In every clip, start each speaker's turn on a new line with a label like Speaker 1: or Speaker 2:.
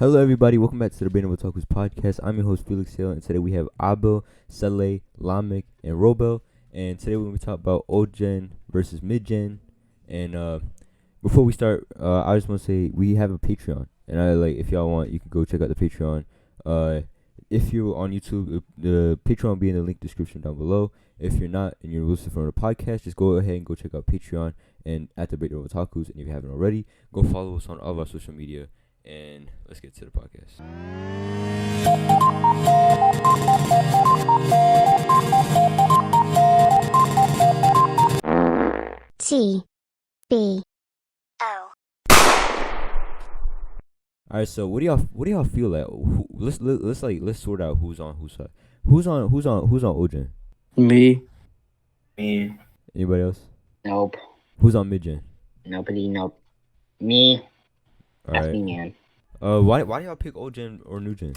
Speaker 1: Hello, everybody. Welcome back to the Brain of Otakus podcast. I'm your host, Felix Hill, and today we have Abel, Saleh, Lamek, and Robel. And today we're going to talk about old gen versus mid gen. And before we start, I just want to say we have a Patreon, and if y'all want, you can go check out the Patreon. If you're on YouTube, the Patreon will be in the link description down below. If you're not and you're listening from the podcast, just go ahead and go check out Patreon and at the Brain of Otakus. And if you haven't already, go follow us on all of our social media. And let's get to the podcast.
Speaker 2: TBO.
Speaker 1: All right, so what do y'all feel like? Let's sort out who's on whose side. Who's on Ogen?
Speaker 3: Me.
Speaker 1: Anybody else?
Speaker 2: Nope.
Speaker 1: Who's on midgen?
Speaker 2: Nobody. Nope. Me.
Speaker 1: All
Speaker 2: That's
Speaker 1: right.
Speaker 2: me, man.
Speaker 1: Why do y'all pick old gen or new gen?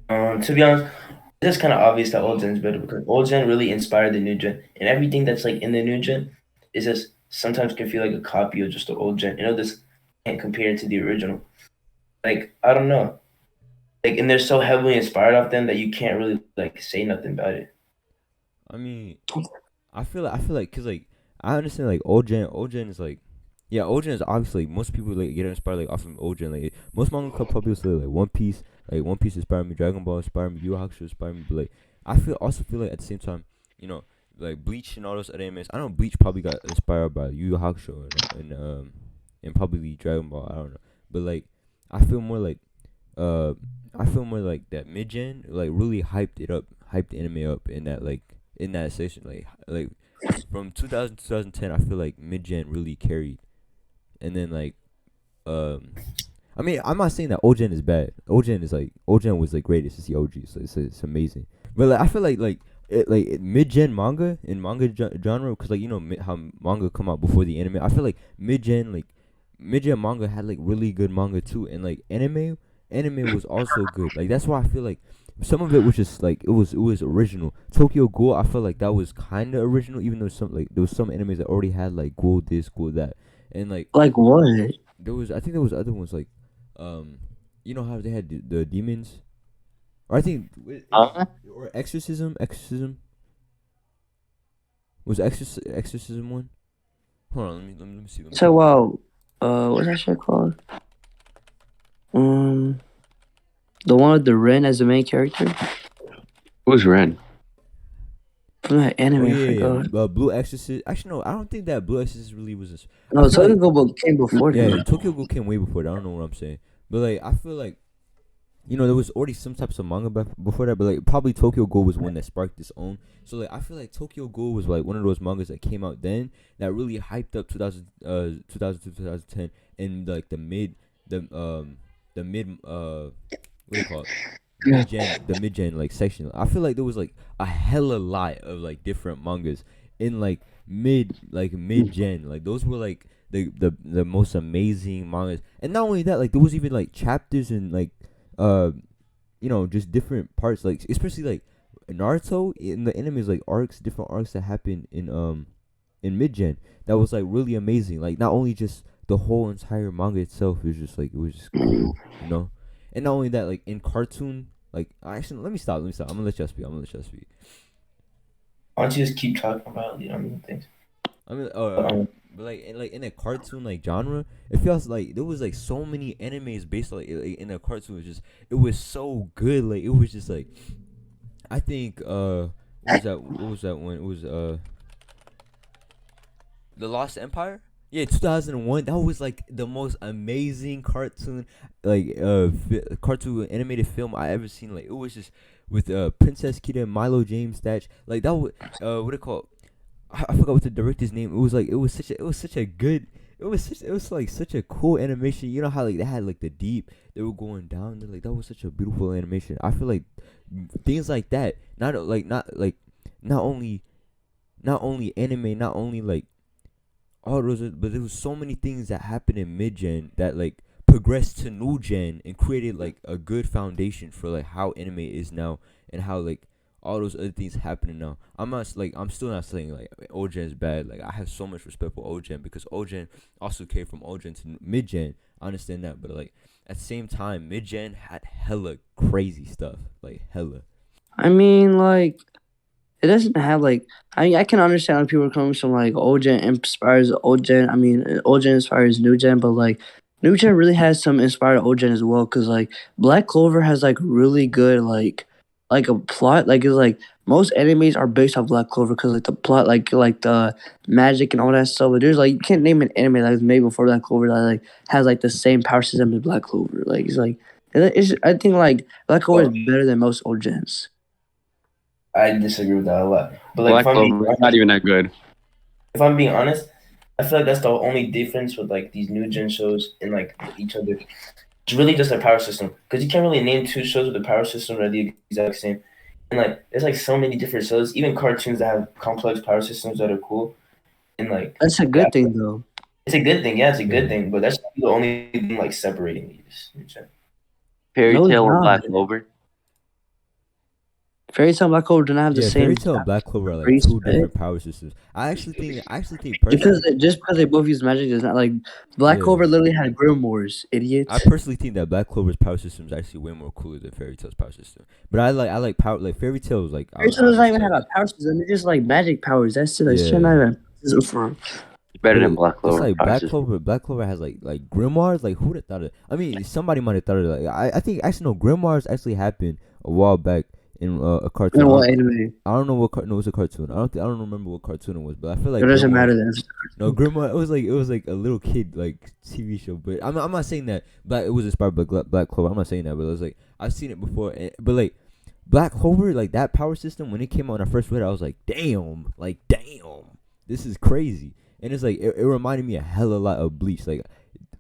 Speaker 3: To be honest, it's kind of obvious that old gen is better because old gen really inspired the new gen, and everything that's like in the new gen is just sometimes can feel like a copy of just the old gen. This can't compare it to the original. Like I don't know, like and they're so heavily inspired off them that you can't really like say nothing about it.
Speaker 1: I mean, I feel like cause like I understand like old gen is like. Yeah, old gen is obviously most people like get inspired like off of old gen. Like most manga could probably say like One Piece. Like One Piece inspired me, Dragon Ball inspired me, Yu Yu Hakusho inspired me. But like I also feel like at the same time, like Bleach and all those other animes. I know Bleach probably got inspired by Yu Yu Hakusho and probably Dragon Ball. I don't know, but like I feel more like that mid gen like really hyped the anime up in that session. Like from 2000 to 2010, I feel like mid gen really carried. And then I mean, I'm not saying that OGen is bad. OGen was like great. It's just the OG, so it's amazing. But like I feel like mid gen manga in manga genre, because how manga come out before the anime. I feel like mid gen manga had like really good manga too, and like anime was also good. Like that's why I feel like some of it was just like it was original. Tokyo Ghoul, I feel like that was kind of original, even though there was some animes that already had like Ghoul this, Ghoul that. And like
Speaker 3: what?
Speaker 1: I think there was other ones like, how they had the demons, or I think or exorcism was exorcism one. Hold on, let me see.
Speaker 3: So what's that shit called? The one with the Ren as the main character.
Speaker 4: Who's Ren?
Speaker 3: From that anime,
Speaker 1: Oh,
Speaker 3: I
Speaker 1: yeah.
Speaker 3: forgot.
Speaker 1: Blue Exorcist. Actually, no, I don't think that Blue Exorcist really was.
Speaker 3: No, Tokyo Ghoul came before that.
Speaker 1: Yeah, Tokyo Ghoul came way before that. I don't know what I'm saying, but like I feel like, there was already some types of manga before that, but like probably Tokyo Ghoul was one that sparked its own. So like I feel like Tokyo Ghoul was like one of those mangas that came out then that really hyped up 2000 to 2010, and like the mid what do you call it? The mid gen like section. I feel like there was like a hella lot of like different mangas in like mid gen. Like those were like the most amazing mangas. And not only that, like there was even like chapters and like just different parts, like especially like Naruto in the enemies, like different arcs that happened in mid gen that was like really amazing. Like not only just the whole entire manga itself is just like it was just cool, And not only that, like in cartoon, like actually, let me stop. I'm gonna let you speak.
Speaker 3: Why don't you just keep talking about things?
Speaker 1: I mean, but like in a cartoon like genre, it feels like there was like so many animes based on, like in a cartoon. It was so good. Like it was just like, I think what was that one? It was The Lost Empire. Yeah, 2001. That was like the most amazing cartoon, like cartoon animated film I ever seen. Like it was just with Princess Kita and Milo James Thatch. Like that was what it called. I forgot what the director's name. It was such a good. It was like such a cool animation. You know how like they had like the deep. They were going down. Like that was such a beautiful animation. I feel like things like that. Not only anime. Not only like all those, but there was so many things that happened in mid gen that like progressed to new gen and created like a good foundation for like how anime is now and how like all those other things happening now. I'm still not saying like old gen is bad. Like I have so much respect for old gen because old gen also came from old gen to mid gen. I understand that, but like at the same time, mid gen had hella crazy stuff, like hella.
Speaker 5: I mean, like, it doesn't have like. I mean, I can understand when people are coming from like old gen inspires old gen. I mean, old gen inspires new gen, but like new gen really has some inspired old gen as well. Cause like Black Clover has like really good like a plot. Like it's like most animes are based off Black Clover because like the plot, like the magic and all that stuff. But there's like you can't name an anime that was made before Black Clover that like has like the same power system as Black Clover. Like it's like I think like Black Clover is better than most old gens.
Speaker 3: I disagree with that a lot. But like,
Speaker 4: Black Clover is not even that good.
Speaker 3: if I'm being honest, I feel like that's the only difference with like these new gen shows and like each other. It's really just their power system because you can't really name two shows with a power system that are the exact same. And like, there's like so many different shows, even cartoons that have complex power systems that are cool. And like,
Speaker 5: That's a good thing though.
Speaker 3: it's a good thing. Yeah, it's a good thing. But that's the only thing like separating these.
Speaker 4: Fairy
Speaker 5: No, it's
Speaker 4: Tail and
Speaker 5: not.
Speaker 4: Black Clover.
Speaker 5: Fairy Tail and Black Clover do not have the same.
Speaker 1: Fairy Tail and Black Clover are like
Speaker 5: Respect.
Speaker 1: two different power systems. I actually think personally,
Speaker 5: Just because they both use magic does not like Black
Speaker 1: Yeah.
Speaker 5: Clover literally had grimoires, idiots.
Speaker 1: I personally think that Black Clover's power system is actually way more cooler than Fairy Tail's power system. But I like power like Fairy Tail is like.
Speaker 5: Fairy Tail doesn't even have a power system. They're just like magic powers. That's it. Like,
Speaker 1: Yeah.
Speaker 5: not even.
Speaker 4: Better than Black
Speaker 1: It's
Speaker 4: Clover.
Speaker 1: like
Speaker 4: power
Speaker 1: Black
Speaker 4: system.
Speaker 1: Clover. Black Clover has like grimoires. Like who'd have thought it? I mean, somebody might have thought it. Like I think actually no, grimoires actually happened a while back in a cartoon.
Speaker 5: In what anime?
Speaker 1: I don't know what no, it was a cartoon. I don't remember what cartoon it was, but I feel like
Speaker 5: It doesn't
Speaker 1: grimoires-
Speaker 5: matter then.
Speaker 1: No, grimoire. It was like a little kid like TV show, but I'm not saying that. But it was inspired by Black Clover. I'm not saying that, but it was like I've seen it before. But like Black Clover, like that power system when it came out when I first read it, I was like, damn, this is crazy. And it's like it reminded me a hella lot of Bleach. Like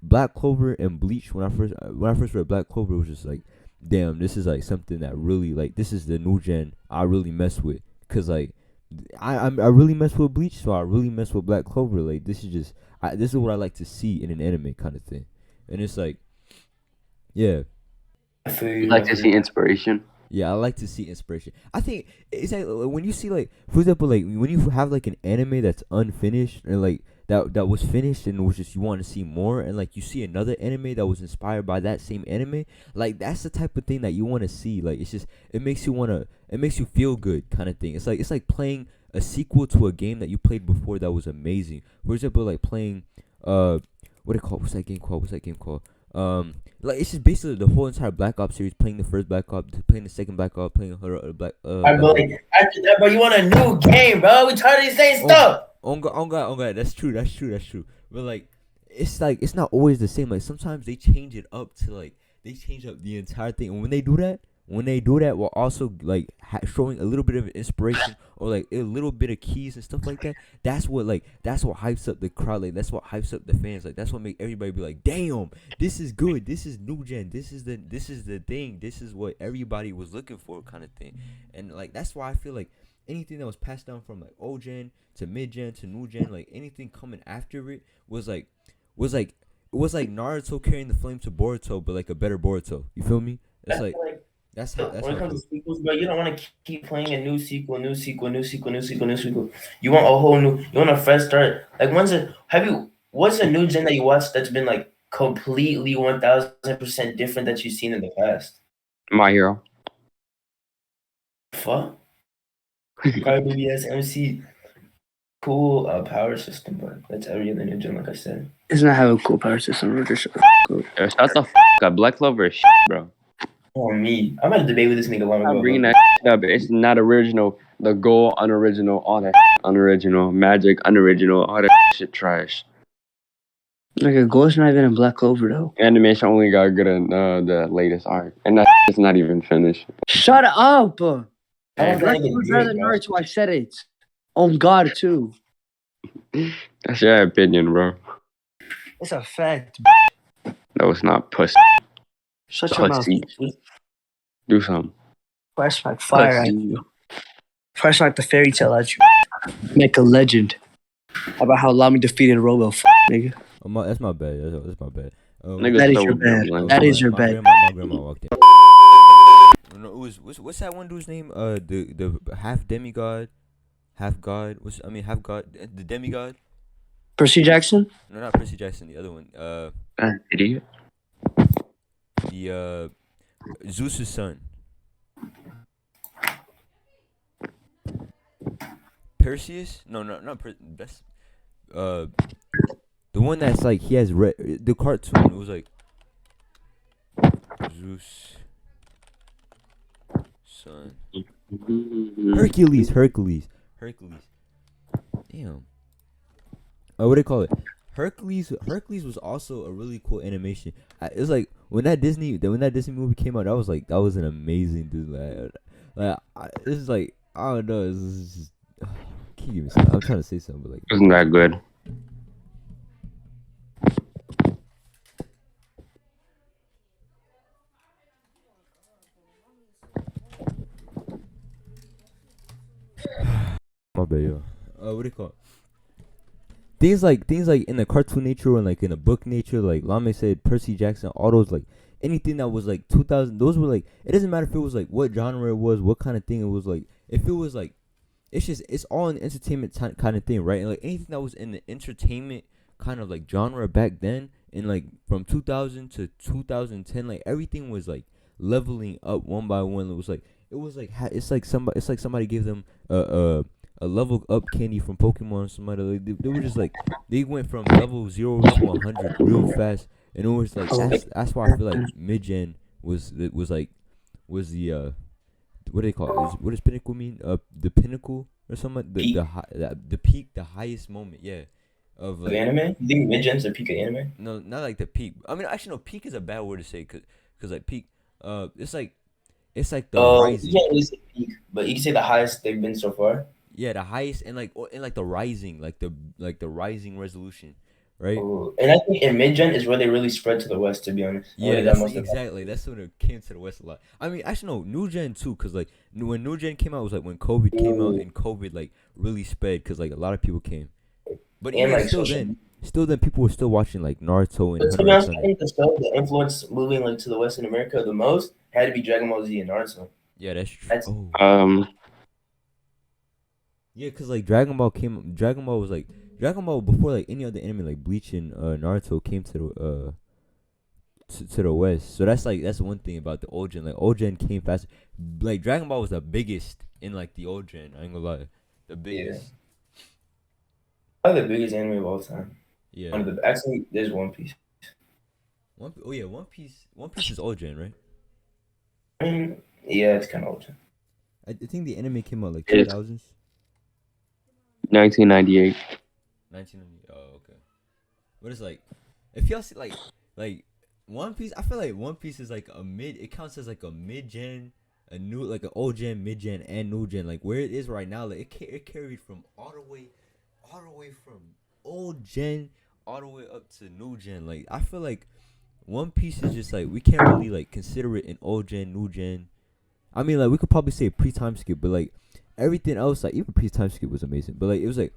Speaker 1: Black Clover and Bleach when I first read Black Clover, it was just like, damn, this is like something that really like this is the new gen I really mess with. Cause like I really mess with Bleach, so I really mess with Black Clover. Like this is just this is what I like to see in an anime kind of thing. And it's like, yeah.
Speaker 3: I feel
Speaker 4: You like to see inspiration.
Speaker 1: Yeah, I like to see inspiration. I think it's like when you see like, for example, like when you have like an anime that's unfinished and like that was finished and was just you want to see more, and like you see another anime that was inspired by that same anime, like that's the type of thing that you want to see. Like it makes you feel good kind of thing. It's like playing a sequel to a game that you played before that was amazing. For example, like playing what's that game called? Like it's just basically the whole entire Black Ops series, playing the first Black Ops, playing the second Black Ops, playing Black.
Speaker 3: After that, bro, you want a new game, bro? We tired of these same stuff.
Speaker 1: Oh God, that's true. But like, it's not always the same. Like sometimes they change it up to like they change up the entire thing. And when they do that, while also like showing a little bit of inspiration or like a little bit of keys and stuff like that, that's what hypes up the crowd. Like that's what hypes up the fans. Like that's what make everybody be like, damn, this is good. This is new gen. This is the thing. This is what everybody was looking for, kind of thing. And like that's why I feel like anything that was passed down from like old gen to mid gen to new gen, like anything coming after it was like Naruto carrying the flame to Boruto, but like a better Boruto. You feel me? It's like that's how.
Speaker 3: When it comes to sequels, bro, you don't want to keep playing a new sequel. You want a whole new. You want a fresh start. Like what's a new gen that you watched that's been like completely 1000% different that you've seen in the past?
Speaker 4: My Hero.
Speaker 3: Fuck. Crybaby MC. Cool power system, but that's every other new gen, like I said.
Speaker 5: It's not have a cool power system. We're just
Speaker 4: Shut the f up. Black Clover is shit, bro.
Speaker 3: Oh, me. I'm about to debate with this nigga long
Speaker 4: I'm
Speaker 3: ago.
Speaker 4: bringing that shit up. It's not original. The goal, unoriginal. All that unoriginal. Magic, unoriginal. All that shit trash.
Speaker 5: like a ghost not even in Black Clover though.
Speaker 4: Animation only got good in the latest arc. And that it's not even finished.
Speaker 5: Shut up!
Speaker 3: don't
Speaker 5: Black
Speaker 3: think
Speaker 5: Clover's
Speaker 3: it's
Speaker 5: better
Speaker 3: good,
Speaker 5: than
Speaker 3: bro.
Speaker 5: Naruto. I said it. On God too.
Speaker 4: That's your opinion, bro.
Speaker 5: It's a fact.
Speaker 4: That was not pussy.
Speaker 5: Shut your mouth.
Speaker 4: Pussy. Do something.
Speaker 5: Flashback fire at
Speaker 4: Pussy.
Speaker 5: you. Flashback the fairy tale at you. Make a legend about how Lami defeated Robo. Nigga.
Speaker 1: Oh, that's my bad. That's my bad.
Speaker 4: Nigga
Speaker 5: That is
Speaker 4: stole
Speaker 5: your bad.
Speaker 4: the
Speaker 5: That is your
Speaker 1: my
Speaker 5: bad.
Speaker 1: My grandma walked in. No, it was what's that one dude's name? The half demigod, half god. Half god. The demigod.
Speaker 5: Percy Jackson?
Speaker 1: No, not Percy Jackson. The other one.
Speaker 4: Idiot.
Speaker 1: the Zeus's son. Perseus? No, not that's the one that's like he has red. The cartoon. It was like Zeus son. Hercules. Damn. What do they call it? Hercules was also a really cool animation. It's like when that Disney movie came out, that was an amazing dude. This is like I don't know. It's just, keep giving me something. I'm trying to say something, but like
Speaker 4: Wasn't that good?
Speaker 1: my bad, yo. What do you call it? Things like in the cartoon nature and like in the book nature, like Lame said, Percy Jackson, all those like anything that was like 2000. Those were like it doesn't matter if it was like what genre it was, what kind of thing it was like. If it was like it's all an entertainment kind of thing, right? And like anything that was in the entertainment kind of like genre back then, and like from 2000 to 2010, like everything was like leveling up one by one. It's like somebody gave them a level up candy from Pokemon. Somebody like, they were just like they went from level 0 to 100 real fast, and it was like that's why I feel like mid gen was the what do they call it? What does pinnacle mean? The pinnacle or something. The peak, the highest moment. Yeah, of
Speaker 3: Of
Speaker 1: like
Speaker 3: anime? You think mid-gen's the peak of anime?
Speaker 1: no, not like the peak. I mean, actually, no. Peak is a bad word to say, cause like peak. It's like the
Speaker 3: You
Speaker 1: rising.
Speaker 3: can't really say peak, but you can say the highest they've been so far.
Speaker 1: Yeah, the highest and like the rising, like the rising resolution, right?
Speaker 3: Oh, and I think in mid-gen is where they really spread to the west, to be honest. Where
Speaker 1: Yeah,
Speaker 3: they got
Speaker 1: that's
Speaker 3: most of
Speaker 1: exactly. That's when it came to the West a lot. I mean, actually, no, New Gen too, cause like when New Gen came out, it was like when COVID came out, and COVID like really sped, cause like a lot of people came. But
Speaker 3: and
Speaker 1: even
Speaker 3: like
Speaker 1: still,
Speaker 3: social.
Speaker 1: then people were still watching like Naruto and
Speaker 3: But to be
Speaker 1: Hunter x
Speaker 3: honest, I
Speaker 1: Hunter.
Speaker 3: think the influence moving like to the West in America the most had to be Dragon Ball Z and Naruto.
Speaker 1: Yeah, that's true.
Speaker 3: That's
Speaker 1: Oh, yeah, cause like Dragon Ball was like Dragon Ball before like any other anime like Bleach and Naruto came to the to the West. So that's one thing about the old gen. Like old gen came fast. Like Dragon Ball was the biggest in like the old gen. I ain't gonna lie, the biggest.
Speaker 3: probably the biggest anime of all time.
Speaker 1: Yeah.
Speaker 3: One of the actually, there's One Piece.
Speaker 1: Oh yeah, One Piece. One Piece is old gen, right?
Speaker 3: I mean, yeah, it's kind of old.
Speaker 1: I think the anime came out like
Speaker 4: It's-
Speaker 1: 2000s.
Speaker 4: 1998.
Speaker 1: 1990. Oh, okay. But it's like, if y'all see like One Piece, I feel like One Piece is like a mid. It counts as like a mid gen, a new like an old gen, mid gen, and new gen. Like where it is right now, like it carried from all the way from old gen all the way up to new gen. Like I feel like One Piece is just like we can't really like consider it an old gen, new gen. I mean, like we could probably say pre-time skip, but like everything else, like even pre-time skip was amazing. But like it was like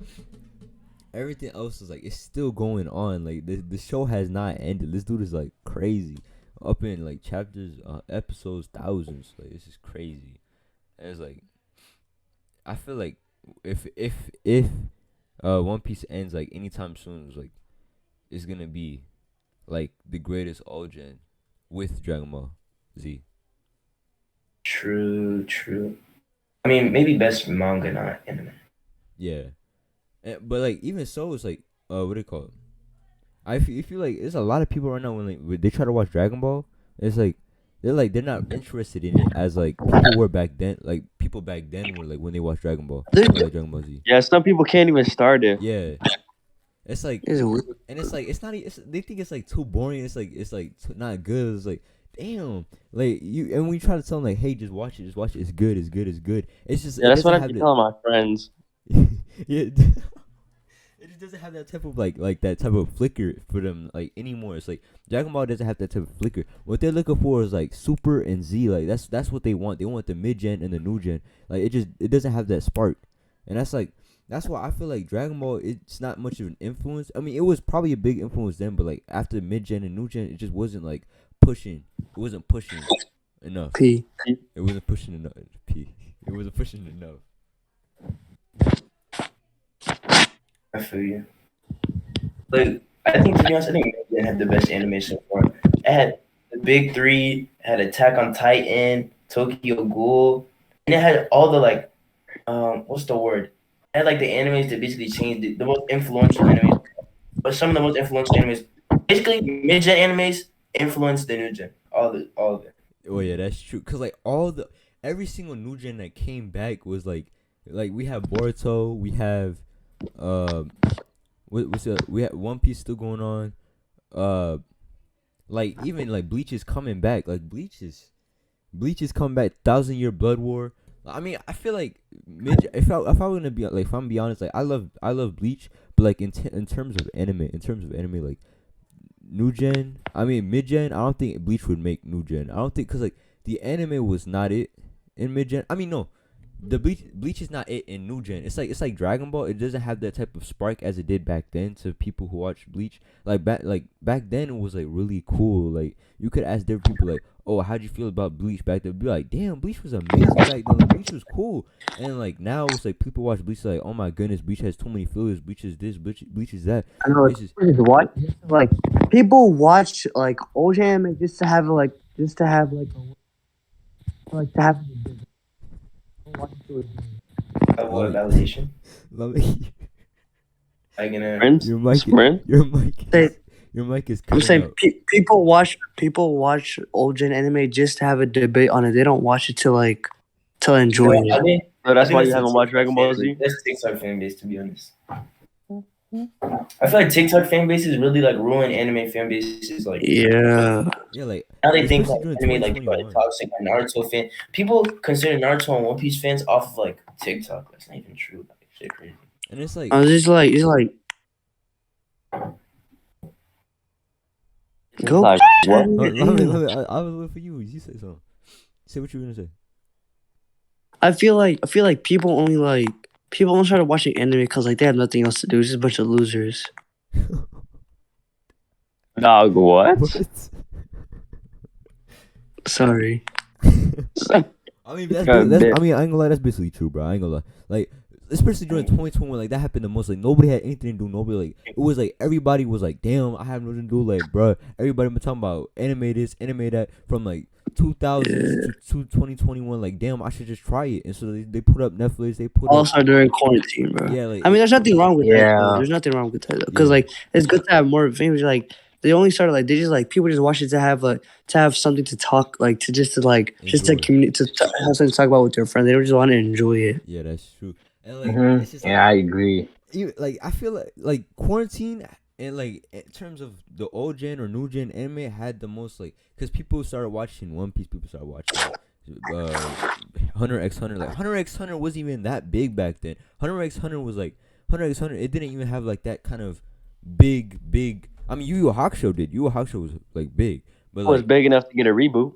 Speaker 1: everything else is like it's still going on. Like the show has not ended. This dude is like crazy, up in like chapters, episodes, thousands. Like this is crazy. And it's like I feel like if One Piece ends like anytime soon, it's gonna be like the greatest all gen with Dragon Ball Z.
Speaker 3: True. I mean, maybe best manga, not anime.
Speaker 1: Yeah, but like even so, it's like what do you call it? I feel like there's a lot of people right now when they try to watch Dragon Ball, it's like they're not interested in it as like people were back then. Like people back then were like when they watched Dragon Ball, or, like Dragon Ball Z.
Speaker 4: Yeah, some people can't even start it.
Speaker 1: Yeah, it's like
Speaker 5: It's weird.
Speaker 1: and it's like it's not. They think it's like too boring. It's like not good. It's like damn, like you. And when you try to tell them like, hey, just watch it. It's good. It's just
Speaker 4: Yeah, that's what I keep telling my friends.
Speaker 1: yeah, it just doesn't have that type of like that type of flicker for them like anymore. It's like Dragon Ball doesn't have that type of flicker. What they're looking for is like Super and Z. Like that's what they want. They want the mid gen and the new gen. Like it doesn't have that spark, and that's why I feel like Dragon Ball it's not much of an influence. I mean, it was probably a big influence then, but like after mid gen and new gen, it just wasn't like pushing. It wasn't pushing enough.
Speaker 5: P.
Speaker 1: It wasn't pushing enough. P. It wasn't pushing enough.
Speaker 3: I feel you. Like, I think to be honest, I think Mid-Gen had the best anime so far. It had the big three, had Attack on Titan, Tokyo Ghoul, and it had all the like what's the word? It had like the animes that basically changed the most influential animes, but some of the most influential animes, basically mid-gen animes influenced the new gen. All of it.
Speaker 1: Oh yeah, that's true. Cause like every single new gen that came back was like we have Boruto, we have we have One Piece still going on, like even like Bleach is coming back. Like Bleach is coming back. 1,000 Year Blood War. I mean, I feel like if I were gonna be like, if I'm gonna be honest, like I love Bleach, but like in terms of anime, like new gen, I mean mid gen, I don't think Bleach would make new gen. I don't think, cause like the anime was not it in mid gen. I mean no, the Bleach is not it in new gen. It's like Dragon Ball. It doesn't have that type of spark as it did back then to people who watch Bleach. Like back then it was like really cool. Like you could ask different people like, oh, how'd you feel about Bleach back then? Be like, damn, Bleach was amazing back then. Like, Bleach was cool. And like now it's like people watch Bleach like, oh my goodness, Bleach has too many fillers. Bleach is this. Bleach is that.
Speaker 5: I know. What? Like people watch like old anime just to have like to have.
Speaker 3: What validation? Like in a
Speaker 4: Friends?
Speaker 1: Your mic is
Speaker 5: I'm
Speaker 1: cutting
Speaker 5: saying
Speaker 1: out.
Speaker 5: people watch old gen anime just to have a debate on it. They don't watch it to enjoy it.
Speaker 4: So that's why you haven't watched Dragon Ball Z?
Speaker 3: That's TikTok fan base, to be honest. I feel like TikTok fan bases really like ruin anime fan bases. Like
Speaker 5: Yeah,
Speaker 1: Like
Speaker 3: now they think like
Speaker 1: especially during
Speaker 3: anime like
Speaker 1: 2021.
Speaker 3: toxic. Like Naruto fan, people consider Naruto and One Piece fans off of like TikTok. That's not even true. Like shit crazy.
Speaker 1: And it's like
Speaker 5: I was just like, it's like go.
Speaker 4: Like, what?
Speaker 1: I was waiting for you. You say something. Say what you were gonna say.
Speaker 5: I feel like people only started watching anime because like they have nothing else to do. It's just a bunch of losers.
Speaker 4: Dog, what?
Speaker 5: Sorry.
Speaker 1: I mean,
Speaker 4: God damn.
Speaker 1: I mean, I ain't gonna lie. That's basically true, bro. I ain't gonna lie. Like, especially during 2021, like that happened the most. Like, nobody had anything to do. Nobody like it was like everybody was like, damn, I have nothing to do. Like, bro, everybody been talking about anime this, anime that from like 2000 to 2021. Like, damn, I should just try it. And so they put up Netflix. They put up.
Speaker 5: Also during quarantine, bro.
Speaker 1: Yeah, like
Speaker 5: I mean, there's nothing wrong with that.
Speaker 2: Yeah.
Speaker 5: Though. There's nothing wrong with that though, because
Speaker 1: Yeah.
Speaker 5: like it's good to have more famous. Like they only started like they just like people just watch it to have something to talk like to
Speaker 1: Enjoy.
Speaker 5: communicate to have something to talk about with your friends. They don't just want to enjoy it.
Speaker 1: Yeah, that's true. And like, it's just like,
Speaker 2: Yeah, I agree.
Speaker 1: like I feel like quarantine and like in terms of the old gen or new gen anime had the most like because people started watching One Piece, people started watching Hunter x Hunter. Like Hunter x Hunter wasn't even that big back then. Hunter x Hunter was like Hunter x Hunter. It didn't even have like that kind of big. I mean, Yu Yu Hakusho did. Yu Yu Hakusho was like big, but
Speaker 4: It was
Speaker 1: like
Speaker 4: big enough to get a reboot.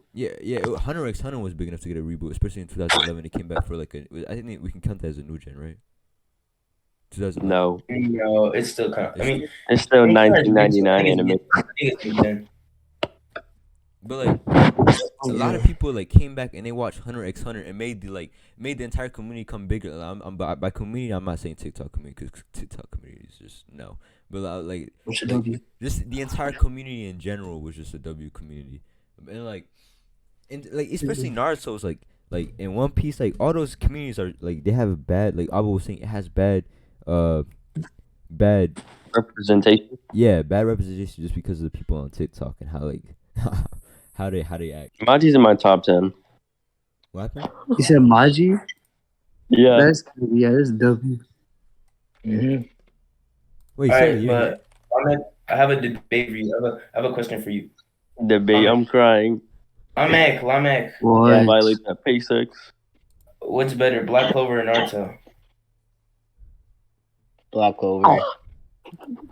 Speaker 1: Hunter x Hunter was big enough to get a reboot, especially in 2011. It came back for like I think we can count that as a new gen, right? 2011.
Speaker 4: No,
Speaker 3: No, it's still kind of. I mean,
Speaker 4: it's still
Speaker 3: I think
Speaker 4: 1999
Speaker 3: it's-
Speaker 4: anime.
Speaker 3: I think it's new gen.
Speaker 1: But like a lot of people like came back and they watched Hunter x Hunter and made the entire community come bigger. Like, I'm by community, I'm not saying TikTok community because TikTok community is just no. But like just the entire community in general was just a W community, and like especially Naruto was like in One Piece, like all those communities are like they have bad, like I was saying, it has bad
Speaker 4: Representation.
Speaker 1: bad representation just because of the people on TikTok and how like how they act.
Speaker 4: Maji's in my top 10.
Speaker 1: What happened?
Speaker 5: You said Maji?
Speaker 4: Yeah.
Speaker 5: That's W.
Speaker 1: Wait,
Speaker 3: All
Speaker 1: sorry,
Speaker 3: right, but I have a debate for you. I have a question for you.
Speaker 4: Debate. I'm crying.
Speaker 3: Lamek.
Speaker 5: What?
Speaker 4: Yeah, violate that pay 6.
Speaker 3: What's better, Black Clover or Naruto?
Speaker 2: Black Clover.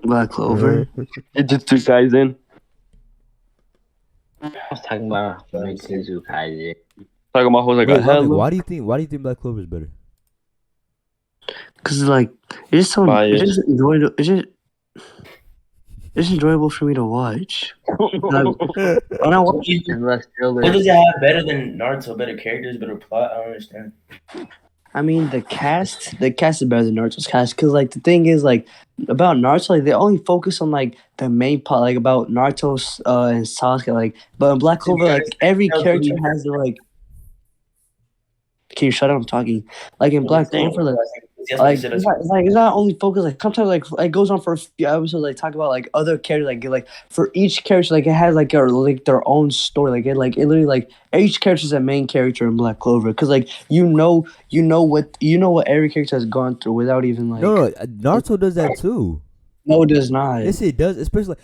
Speaker 5: Black Clover.
Speaker 4: It just 2 guys in.
Speaker 2: I was talking about Mitsuzu Kaiji.
Speaker 4: Talking about who's like
Speaker 1: Wait,
Speaker 4: a hell.
Speaker 1: why do you think Black Clover is better?
Speaker 5: Cause like it's just so
Speaker 4: Bias.
Speaker 5: it's enjoyable for me to watch. When I watch
Speaker 2: And less
Speaker 3: What
Speaker 2: filler.
Speaker 3: does it have better than Naruto? Better characters, better plot? I don't understand.
Speaker 5: I mean, the cast is better than Naruto's cast because, like, the thing is, like, about Naruto, like, they only focus on like the main part, like about Naruto and Sasuke, like, but in Black
Speaker 3: To be
Speaker 5: Clover, like,
Speaker 3: honest,
Speaker 5: every
Speaker 3: I
Speaker 5: character
Speaker 3: believe
Speaker 5: has their like. Can you shut up? I'm talking. Like in
Speaker 3: what you're
Speaker 5: Black
Speaker 3: saying.
Speaker 5: Clover,
Speaker 3: That's what you
Speaker 5: like
Speaker 3: said.
Speaker 5: it's not only focused, like sometimes like it goes on for a few episodes, like talk about like other characters, like for each character, like it has like their own story, like it literally like each character is a main character in Black Clover because like what every character has gone through without even like.
Speaker 1: No, Naruto does that too.
Speaker 5: No, it does not.
Speaker 1: Yes, it does. Especially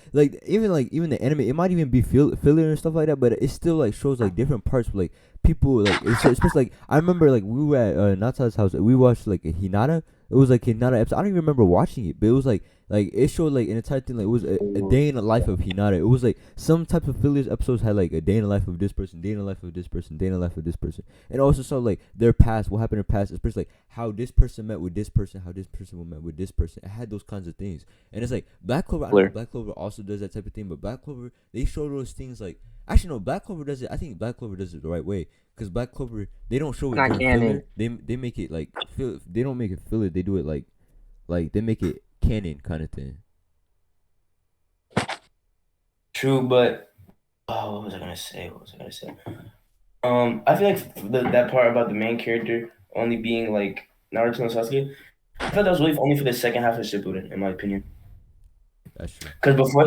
Speaker 1: even the anime, it might even be filler and stuff like that, but it still like shows like different parts. Like people like especially like I remember like we were at Nata's house. We watched like a Hinata. It was like Hinata episode. I don't even remember watching it, but it was like it showed like an entire thing. Like it was a day in the life of Hinata. It was like some type of fillers episodes had like a day in the life of this person, day in the life of this person, day in the life of this person, and also saw like their past, what happened in their past, especially like how this person met with this person, how this person met with this person. It had those kinds of things. And it's like Black Clover. I know Black Clover also does that type of thing, but Black Clover they show those things like actually no, Black Clover does it. I think Black Clover does it the right way because Black Clover they don't show it
Speaker 2: Not
Speaker 1: during
Speaker 2: canon.
Speaker 1: filler. They make it like they don't make it filler. They do it like they make it canon kind of thing.
Speaker 3: True, but what was I gonna say? I feel like that part about the main character only being like Naruto and Sasuke. I thought that was really only for the second half of Shippuden, in my opinion.
Speaker 1: That's true.
Speaker 3: Because before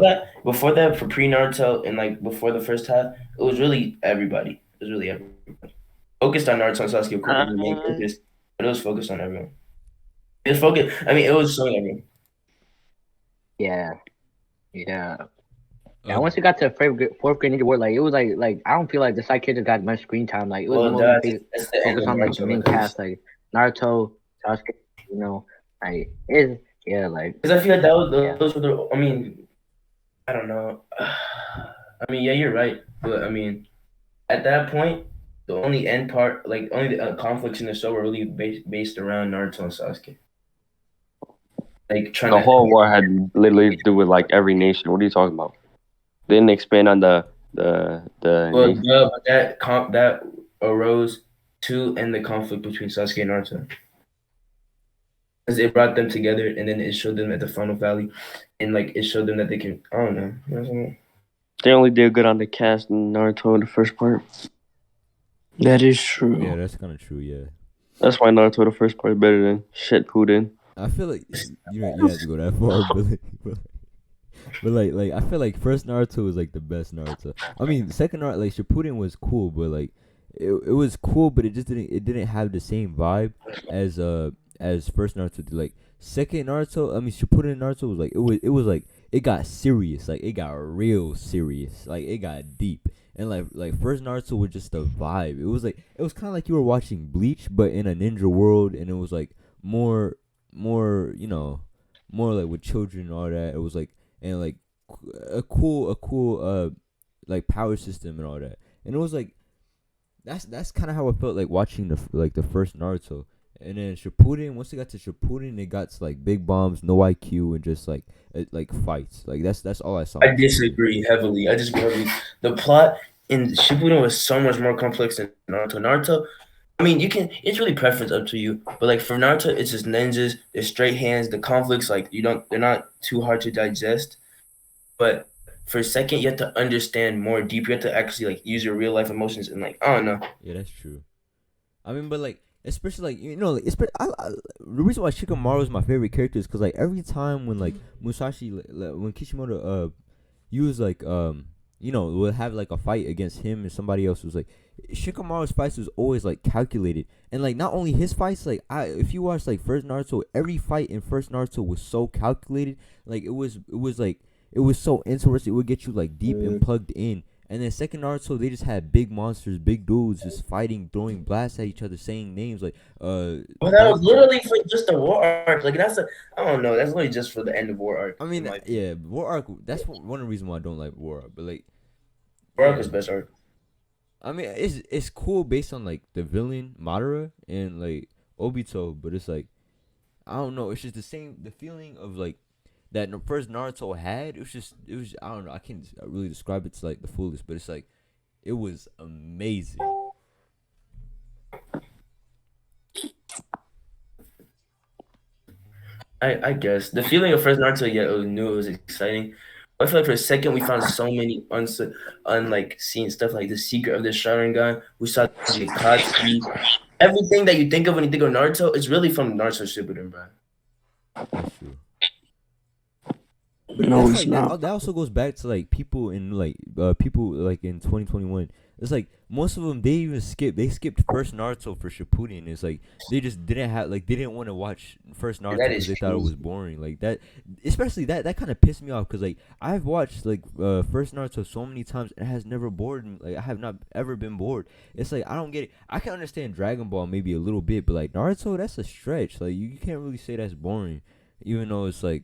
Speaker 3: that, for pre Naruto and like before the first half, it was really everybody. It was really everybody. Focused on Naruto and Sasuke, of course, the main characters, but it was focused on everyone. It was focused. I mean, it was showing everyone.
Speaker 2: Yeah. Yeah. Yeah, once we got to fourth grade Ninja War, like it was like I don't feel like the side characters got much screen time. Like it was
Speaker 3: Well,
Speaker 2: more
Speaker 3: that's the end
Speaker 2: focused
Speaker 3: of
Speaker 2: on like the
Speaker 3: Naruto.
Speaker 2: main cast, like Naruto, Sasuke, you know, like is yeah, like
Speaker 3: Because I feel like
Speaker 2: yeah.
Speaker 3: those were the. I mean, I don't know. I mean, yeah, you're right, but I mean, at that point, the only end part, like only the conflicts in the show were really based around Naruto and Sasuke. Like trying
Speaker 4: The
Speaker 3: to.
Speaker 4: whole war had literally to do with like every nation. What are you talking about? They didn't expand on the
Speaker 3: Well,
Speaker 4: nation.
Speaker 3: yeah, but that arose to end the conflict between Sasuke and Naruto. Because it brought them together, and then it showed them at the final valley, and like it showed them that they can. I don't know. You know what I'm saying?
Speaker 4: They only did good on the cast in Naruto in the first part.
Speaker 5: That is true.
Speaker 1: Yeah, that's kind of true. Yeah.
Speaker 4: That's why Naruto the first part is better than shit Putin.
Speaker 1: I feel like you have to go that far, but like I feel like first Naruto was like the best Naruto. I mean, second Naruto like Shippuden was cool, but like it was cool, but it didn't have the same vibe as first Naruto did. Like second Naruto, I mean Shippuden Naruto was like it was like it got serious, like it got real serious, like it got deep. And like first Naruto was just the vibe. It was kind of like you were watching Bleach, but in a ninja world, and it was like more more like with children and all that. It was like and like a cool like power system and all that. And it was like that's kind of how I felt like watching the first Naruto. And then Shippuden, once they got to Shippuden, they got to like big bombs, no IQ, and just like fights. Like that's all I saw.
Speaker 3: I disagree heavily. The plot in Shippuden was so much more complex than Naruto. Naruto, I mean, it's really preference up to you. But like for Naruto, it's just ninjas, it's straight hands. The conflicts, like they're not too hard to digest. But for a second, you have to understand more deep. You have to actually like use your real life emotions and like I don't know.
Speaker 1: Yeah, that's true. I mean, but like especially like like the reason why Shikamaru is my favorite character is because like every time when like Musashi when Kishimoto use like would have like a fight against him and somebody else was like Shikamaru's fights was always like calculated, and like not only his fights, like if you watch like first Naruto, every fight in first Naruto was so calculated, like it was so interesting. It would get you like deep and plugged in. And then second Naruto, they just had big monsters, big dudes just fighting, throwing blasts at each other, saying names like
Speaker 3: Well, that was literally for just the war arc. Like I don't know. That's literally just for the end of war arc.
Speaker 1: I mean, yeah, war arc. That's one of the reasons why I don't like war arc. But like,
Speaker 3: war arc is best arc.
Speaker 1: I mean, it's cool based on like the villain Madara and like Obito, but it's like I don't know. It's just the feeling of like that first Naruto had. It was I don't know. I can't really describe it to like the fullest, but it's like it was amazing.
Speaker 3: I guess the feeling of first Naruto, yeah, it knew it was exciting. I feel like for a second we found so many unlike seeing stuff like the secret of the Sharingan. We saw the Akatsuki. Everything that you think of when you think of Naruto is really from Naruto Shippuden, bro.
Speaker 1: That's true. But
Speaker 5: No,
Speaker 1: that's
Speaker 5: it's
Speaker 1: like
Speaker 5: not.
Speaker 1: that also goes back to like people in people like in 2021. It's like most of them they skipped first Naruto for Shippuden. It's like they just didn't have like they didn't want to watch first Naruto
Speaker 3: That
Speaker 1: because
Speaker 3: is
Speaker 1: they thought it was
Speaker 3: crazy.
Speaker 1: boring. Like that, especially that kind of pissed me off because like I've watched like first Naruto so many times and it has never bored me. Like I have not ever been bored. It's like I don't get it. I can understand Dragon Ball maybe a little bit, but like Naruto, that's a stretch. Like you can't really say that's boring, even though it's like,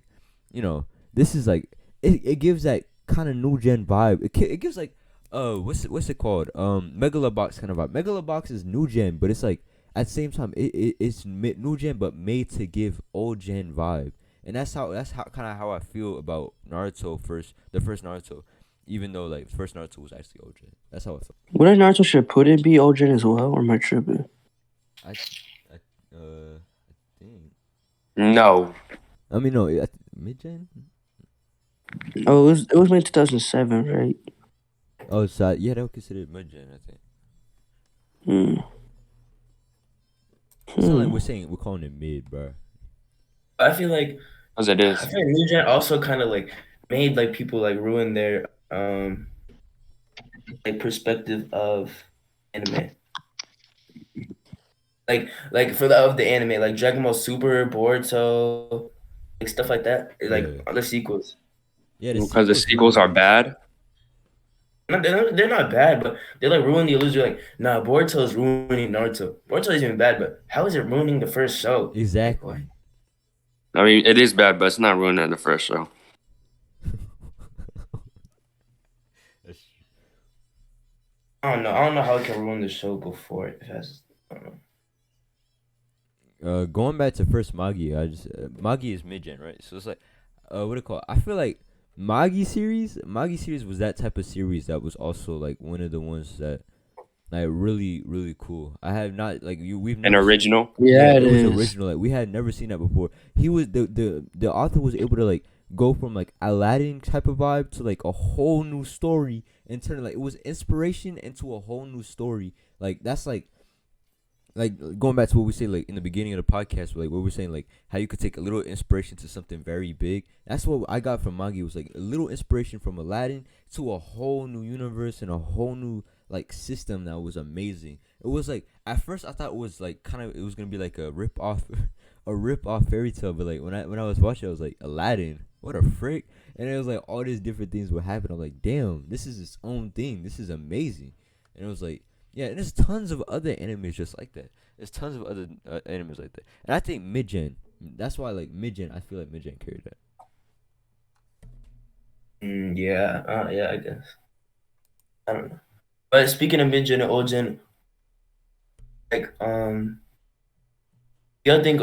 Speaker 1: you know. This is like it gives that kind of new gen vibe. It gives like what's it called Megalobox kind of vibe. Megalobox is new gen, but it's like at the same time it's new gen but made to give old gen vibe. And that's how kind of how I feel about Naruto the first Naruto, even though like first Naruto was actually old gen. That's how I felt.
Speaker 5: Wouldn't Naruto Shippuden be Ogen as well, or am I tripping?
Speaker 1: I think
Speaker 4: No.
Speaker 1: I mean no mid gen.
Speaker 5: Oh, it was made in 2007, right?
Speaker 1: Oh, so yeah, they would consider it mid gen. I think.
Speaker 5: Hmm.
Speaker 1: It's not like we're calling it mid, bro.
Speaker 3: I feel like
Speaker 4: As it is.
Speaker 3: New Gen also kind of like made like people like ruin their like perspective of anime. Like for the anime, like Dragon Ball Super, Boruto, like stuff like that. Like
Speaker 1: Yeah.
Speaker 3: other sequels.
Speaker 1: Yeah,
Speaker 4: Because the sequels are bad.
Speaker 3: They're not bad, but they like ruin the illusion. Like, nah, Boruto is ruining Naruto. Boruto isn't even bad, but how is it ruining the first show? Like, what?
Speaker 1: Exactly.
Speaker 4: I mean, it is bad, but it's not ruining the first show.
Speaker 3: I don't know how it can ruin the show before it has. I don't know.
Speaker 1: Going back to first Magi, Magi is mid gen, right? So it's like, what do you call it? I feel like Magi series was that type of series that was also like one of the ones that like really really cool. I have not like we've
Speaker 4: An
Speaker 1: never
Speaker 4: original.
Speaker 5: Yeah, it
Speaker 1: was
Speaker 5: is.
Speaker 1: original. Like we had never seen that before. He was the author was able to like go from like Aladdin type of vibe to like a whole new story and turn like it was inspiration into a whole new story. Like that's like going back to what we say like in the beginning of the podcast, like what we're saying like how you could take a little inspiration to something very big. That's what I got from Magi was like a little inspiration from Aladdin to a whole new universe and a whole new like system that was amazing. It was like at first I thought it was like kind of it was gonna be like a rip off a rip off fairy tale, but like when I was watching I was like Aladdin, what a frick. And it was like all these different things would happen. I'm like, damn, this is its own thing. This is amazing. And it was like, yeah, and there's tons of other animes just like that. There's tons of other animes like that. And I think mid-gen, that's why like mid-gen, I feel like mid-gen carried that.
Speaker 3: Yeah, I guess. I don't know. But speaking of mid-gen and old-gen, like, y'all think,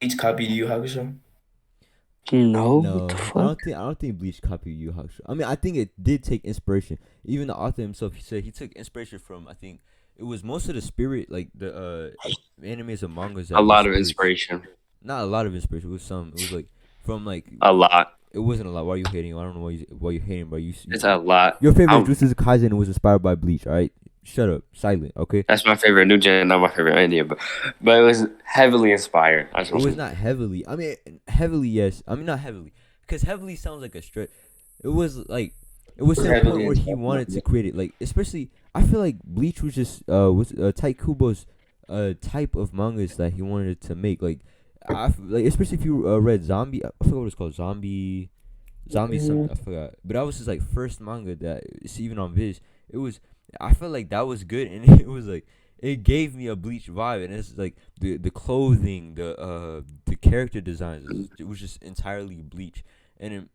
Speaker 3: each copy Yu Yu Hakusho?
Speaker 5: No, what the
Speaker 1: No,
Speaker 5: fuck?
Speaker 1: I don't think Bleach copied Yu Yu Hakusho. I mean, I think it did take inspiration. Even the author himself, he said he took inspiration from. I think it was most of the spirit, like the animes and mangas that
Speaker 4: A
Speaker 1: were
Speaker 4: lot of
Speaker 1: spirits.
Speaker 4: inspiration.
Speaker 1: Not a lot of inspiration. It was some. It was like from like.
Speaker 4: A lot.
Speaker 1: It wasn't a lot. Why are you hating? I don't know why you hating, bro.
Speaker 4: It's a lot.
Speaker 1: Your favorite
Speaker 4: I'm-
Speaker 1: Jujutsu Kaisen was inspired by Bleach. All right, shut up, silent. Okay.
Speaker 4: That's my favorite new gen, not my favorite anime, but it was heavily inspired.
Speaker 1: It was not heavily. I mean, heavily, yes. I mean, not heavily, because heavily sounds like a stretch. It was like, it was to the point
Speaker 3: Heavily
Speaker 1: where he wanted to create it. Like, especially, I feel like Bleach was just Type Kubo's type of mangas that he wanted to make. Like, like especially if you read Zombie, I forgot what it's called, Zombie something. I forgot, but that was his like first manga that it's even on Viz. It was. I felt like that was good, and it was like. It gave me a Bleach vibe, and it's like the clothing, the character designs. It was just entirely Bleach, and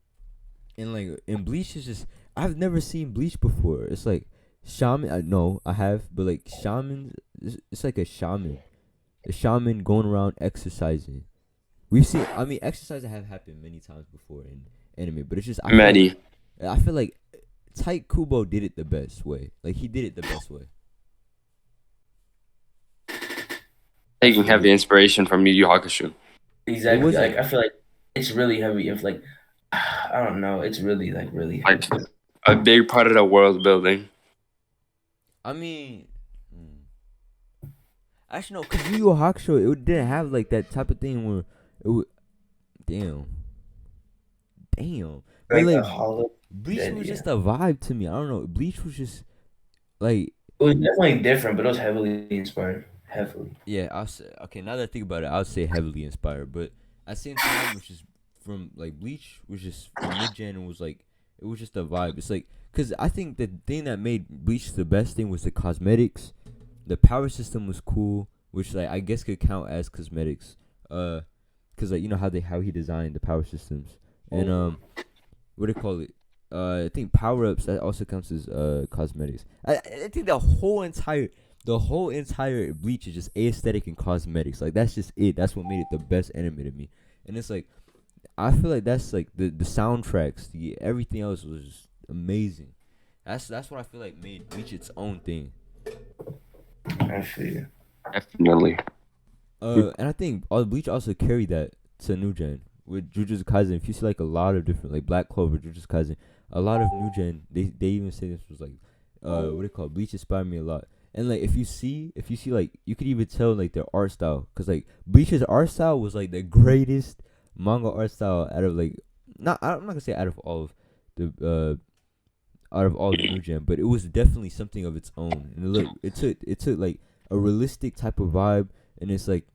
Speaker 1: like in Bleach is just I've never seen Bleach before. It's like shaman. No, I have, but like shaman. It's like a shaman going around exercising. We've seen. I mean, exercises have happened many times before in anime, but it's just
Speaker 4: Many.
Speaker 1: I feel like Type Kubo did it the best way. Like he did it the best way.
Speaker 4: Taking heavy inspiration from Yu Yu Hakusho.
Speaker 3: Exactly.
Speaker 1: wasn't.
Speaker 3: Like I feel like it's really heavy. If like I don't know, it's really like really
Speaker 4: Like
Speaker 3: heavy.
Speaker 4: a big part of the world building.
Speaker 1: I mean, actually no, cause Yu Yu Hakusho it didn't have like that type of thing where it would. Damn, damn. But
Speaker 3: Like
Speaker 1: like
Speaker 3: a hollow.
Speaker 1: Bleach was
Speaker 3: Yeah.
Speaker 1: just a vibe to me. I don't know. Bleach was just like
Speaker 3: It was definitely different, but it was heavily inspired. Heavily.
Speaker 1: yeah. I'll say okay. Now that I think about it, I'll say heavily inspired. But at the same time, which is from like Bleach was just from mid gen and was like it was just a vibe. It's like because I think the thing that made Bleach the best thing was the cosmetics. The power system was cool, which like I guess could count as cosmetics. Cause like you know how he designed the power systems and what do you call it? I think power ups that also counts as cosmetics. I think the whole entire Bleach is just aesthetic and cosmetics. Like that's just it. That's what made it the best anime to me. And it's like I feel like that's like the soundtracks, the everything else was just amazing. That's what I feel like made Bleach its own thing.
Speaker 3: I feel you.
Speaker 4: Definitely.
Speaker 1: And I think all Bleach also carried that to new gen with Jujutsu Kaisen. If you see like a lot of different like Black Clover, Jujutsu Kaisen, a lot of new gen, they even say this was like, what they call it? Bleach inspired me a lot. And like if you see like you could even tell like their art style, cause like Bleach's art style was like the greatest manga art style out of like I'm not gonna say out of all of the out of all the new gen, but it was definitely something of its own. And it took like a realistic type of vibe, and it's like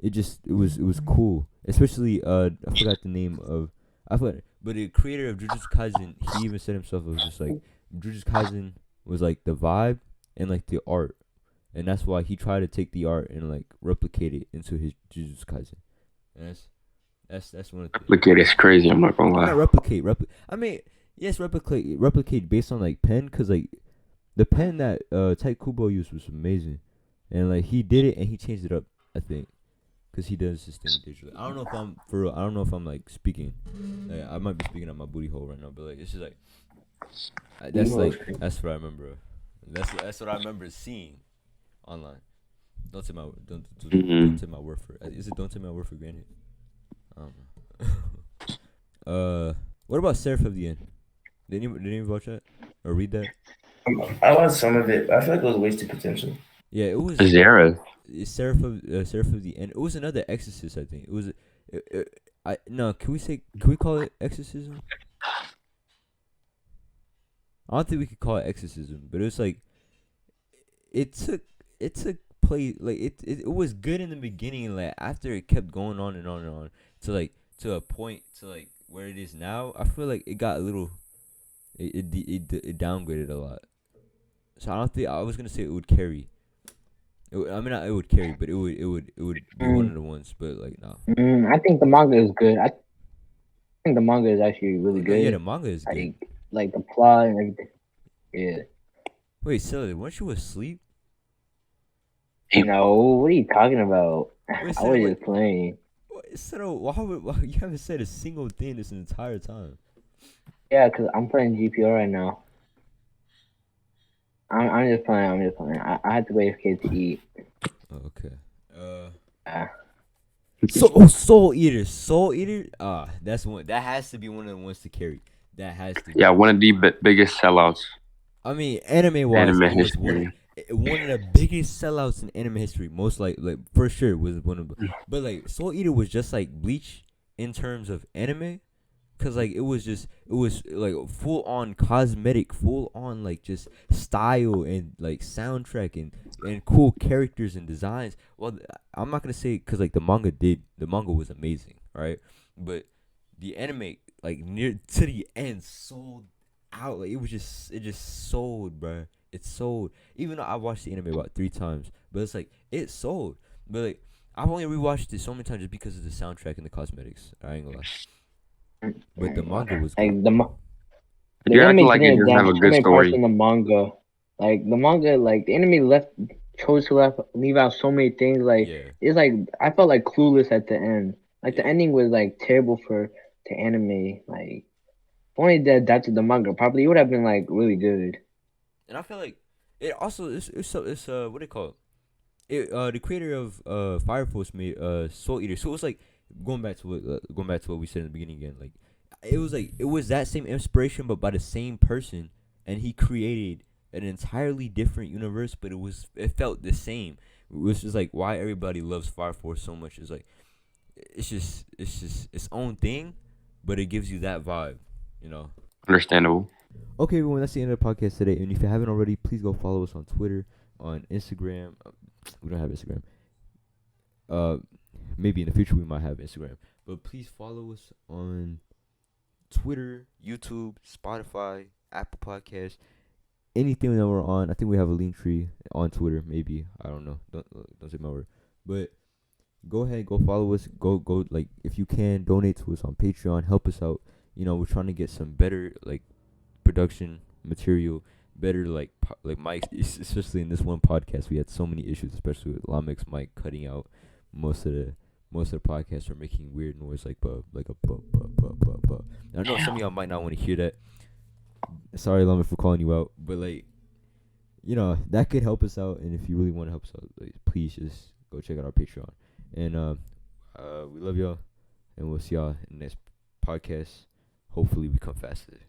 Speaker 1: it was cool. Especially I forgot the name of I forgot, but the creator of Jujutsu Kaisen, he even said himself it was just like Jujutsu Kaisen was like the vibe and like the art, and that's why he tried to take the art and like replicate it into his Jujutsu Kaisen. And that's one of the
Speaker 4: Replicate is crazy. I'm not gonna
Speaker 1: not
Speaker 4: lie.
Speaker 1: replicate. I mean, yes, replicate based on like pen, cause like the pen that Tai Kubo used was amazing, and like he did it and he changed it up. I think, cause he does this thing digitally. I don't know if I'm for real. I don't know if I'm like speaking. Like, I might be speaking out my booty hole right now, but like it's just like that's what I remember. That's what I remember seeing online. Don't take my don't take my word for it. Is it don't take my word for granted? I don't know. What about Seraph of the End? Did anyone watch that or read that?
Speaker 3: I watched some of it. I feel like it was wasted potential.
Speaker 1: Yeah, it was
Speaker 4: Zara.
Speaker 1: Seraph of the End. It was another exorcist, I think. It was. I no. Can we call it exorcism? I don't think we could call it exorcism, but it was like it took place like it was good in the beginning, like after it kept going on and on and on to a point to like where it is now. I feel like it got a little it downgraded a lot. So I don't think I was gonna say it would carry. I mean, not it would carry, but it would be one of the ones. But like no,
Speaker 2: I think the manga is good. I think the manga is actually really
Speaker 1: no, yeah,
Speaker 2: good.
Speaker 1: the manga is good.
Speaker 2: Like the plot and everything. Yeah.
Speaker 1: Wait, Silly, weren't you asleep?
Speaker 2: No, what are you talking about?
Speaker 1: Wait,
Speaker 2: I was
Speaker 1: Silly,
Speaker 2: just playing.
Speaker 1: why you haven't said a single thing this entire time?
Speaker 2: Yeah, cause I'm playing GPO right now. I'm just playing. I had to wait for kids to eat.
Speaker 1: Oh, okay.
Speaker 2: Uh,
Speaker 1: Soul Eater. That's one. That has to be one of the ones to carry. That has to be.
Speaker 4: Yeah, one of the biggest sellouts.
Speaker 1: I mean, anime wise,
Speaker 4: Anime
Speaker 1: it was
Speaker 4: history.
Speaker 1: one of the biggest sellouts in anime history. Most like for sure was one of. But like Soul Eater was just like Bleach in terms of anime, cause like it was like full on cosmetic, full on like just style and like soundtrack and cool characters and designs. Well, I'm not gonna say cause like the manga was amazing, right? But the anime like near to the end sold out. Like it just sold, bro. It sold. Even though I watched the anime about 3 times, but it's like it sold. But like I've only rewatched it so many times just because of the soundtrack and the cosmetics. I ain't gonna lie. But the manga was good.
Speaker 2: like the
Speaker 4: You're
Speaker 2: anime
Speaker 4: acting like it
Speaker 2: didn't
Speaker 4: doesn't have a
Speaker 2: adapt
Speaker 4: good
Speaker 2: so many parts
Speaker 4: story.
Speaker 2: in the manga. Like the manga, like the anime chose to leave out so many things. Like
Speaker 1: Yeah.
Speaker 2: it's like I felt like clueless at the end. Like the ending was like terrible for the anime. Like if only they adapted the manga probably it would have been like really good.
Speaker 1: And I feel like it also it's what do you call it? The creator of Fire Force made Soul Eater. So it was like going back to what we said in the beginning again. Like, it was that same inspiration, but by the same person, and he created an entirely different universe, but it felt the same. It was just like why everybody loves Fire Force so much is like it's just its own thing, but it gives you that vibe, you know.
Speaker 4: Understandable.
Speaker 1: Okay, everyone, that's the end of the podcast today. And if you haven't already, please go follow us on Twitter, on Instagram. We don't have Instagram. Maybe in the future we might have Instagram, but please follow us on Twitter, YouTube, Spotify, Apple Podcasts, anything that we're on. I think we have a link tree on Twitter. Maybe, I don't know. Don't say my word. But go ahead, go follow us. Go like if you can donate to us on Patreon. Help us out. You know, we're trying to get some better like production material, better like mics. Especially in this one podcast, we had so many issues, especially with Lamek's mic cutting out most of the podcasts are making weird noise like a I know some of y'all might not want to hear that. Sorry, Lamek, for calling you out, but like, you know, that could help us out. And if you really want to help us out, like, please just go check out our Patreon. And we love y'all, and we'll see y'all in the next podcast. Hopefully, we come faster.